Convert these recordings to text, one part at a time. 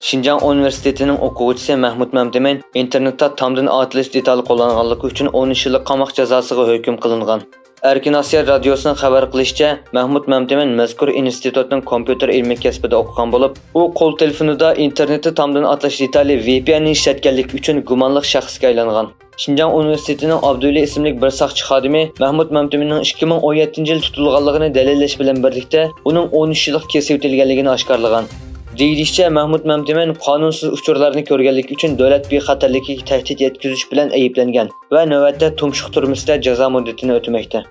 Şinjan Üniversitetining o'quvchisi Mahmud Mamtiman internetda tomdan otilish detali qo'llanganligi uchun 13 yillik qamoq jazosiga hukm qilingan. Erkin Osiyo radiosining xabar qilishicha, Mahmud Mamtiman mazkur institutning kompyuter ilmi kasbida o'qigan bo'lib, u qo'l telefonida internetda tomdan otilish detali VPN ishlatganlik uchun gumonli shaxsga aylangan. Şinjan Üniversitetining Abdulli ismli bir soqchi xodimi Mahmud Mamtimanning 2017-yil tutilganligini dalillash bilan birlikda uning 13 yillik kesib o'tilganligini oshkorlagan. Deyilishicha, Mahmud Mamtiman qonunsiz uchurlarni ko'rganlik uchun davlat bexatarligiga tahdid yetkazish bilan ayblangan va navbatda tumshuq turmusida jazo muddatini o'tamoqda.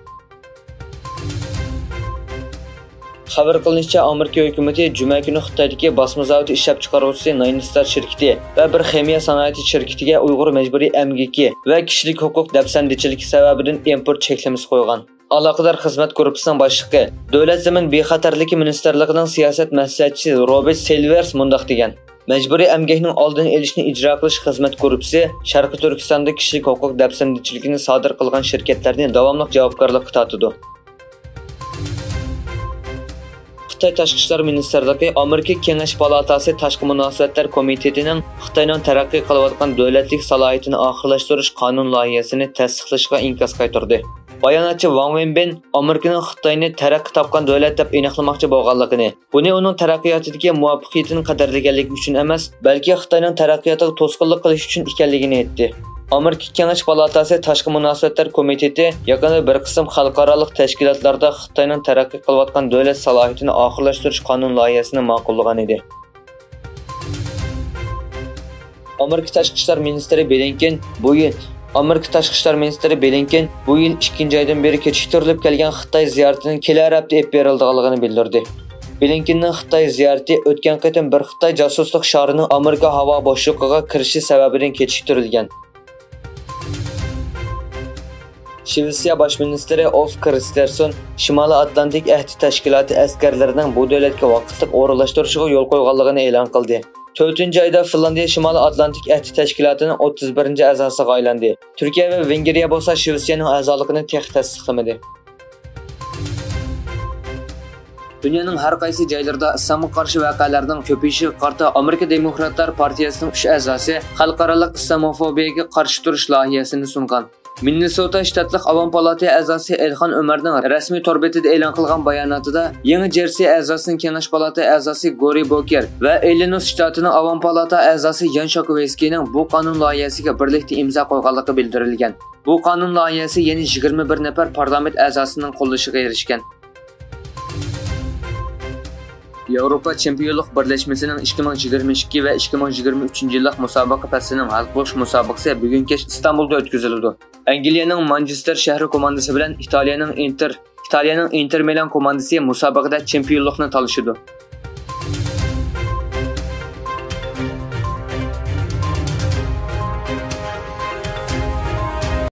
Xabar qilinishicha, Amerika hukumati juma kuni Xitoydagi bosma zavodi ishlab chiqaruvchisi Nainstar shirkati va bir ximiya sanoati shirkatiga Uyg'ur majburiy emgaki va kishilik huquq dafsandichiligi sababidan import cheklamasi qo'ygan. Aloqador xizmat guruhining boshlig'i, Davlat zamin bexatarligi ministerligining siyosat maslahatchisi Robert Silvers mundaq degan: Majburiy emgakning oldini olishni ijro qilish xizmat guruhi Sharqiy Turkistonda kishilik huquq dafsandichiligini sodir qilgan shirkatlarni davomli javobgarlikka tortadi. Xitoy Tashqi ishlar ministerligi Amerika Kengash palatasi Tashqi munosabatlar komitetining Xitoyning taraqqiy qilayotgan davlatlik salohiyatini oxirlashtirish qonun loyihasini tasdiqlashga inkos qaytardi. Bayonotchi Wang Wenbin Amerikaning Xitoyni taraqqiy topgan davlat deb aniqlamoqchi bo'lganligini, buni uning taraqqiyotidagi muvaffaqiyatini qadrlaganligi uchun emas, balki Xitoyning taraqqiyotiga to'sqinlik qilish uchun ekanligini aytdi. Amerika Kengash palatasi Tashqi munosabatlar komiteti yaqinda bir qism xalqaro tashkilotlarda Xitoyning taraqqiy qilayotgan davlat salohiyatini oxirlashtirish qonun loyihasini ma'qullagan edi. Amerika Tashqi ishlar ministri Blinken bu yil 2-oydan beri kechiktirilib kelgan Xitoy ziyaratining kelar hafta olib berilganligini bildirdi. Blinkenning Xitoy ziyarati o'tgan qatim bir Xitoy josuslik sharining Amerika havo boshlig'iga kirishi sababidan kechiktirilgan. Shvetsiya bosh ministri Ulf Kristersson Shimoliy Atlantik ahdi tashkiloti askarlarining bu davlatga vaqtliq o'rinlashtirishiga yo'l qo'yganligini e'lon qildi. 4-oyda Finlandiya Shimoliy Atlantik ahdi tashkilotining 31-a'zosiga aylandi. Turkiya va Vengriya bo'lsa Shvetsiyaning a'zoligini tasdiqlamadi. Dunyoning har qaysi joylarida islomga qarshi voqealarning ko'payishiga qarta Amerika Demokratlar partiyasining 3 a'zosi xalqaro islamofobiyaga qarshi turish loyihasini sungan. Minnesota shtatlik Avom palata a'zosi Elxon Umarning rasmiy torbetida e'lon qilgan bayonotida Yangi Jersey a'zosining Kengash palata a'zosi Gori Boker va Illinois shtatining Avom palata a'zosi Yan Shakovskining bu qonun loyihasiga birlikda imzo qo'yganligi bildirilgan. Bu qonun loyihasi yana 21 nafar parlament a'zosining qo'llashiga erishgan. Yevropa Chempionlik birlashmasining 2022 va 2023 yillik musobaqa faslining hal qilish musobaqasi bugun kech Istanbulda o'tkaziladi. Angliyaning Manchester shahri komandasi bilan Italiyaning Inter Milan komandasi musobaqada chempionlikni talashadi.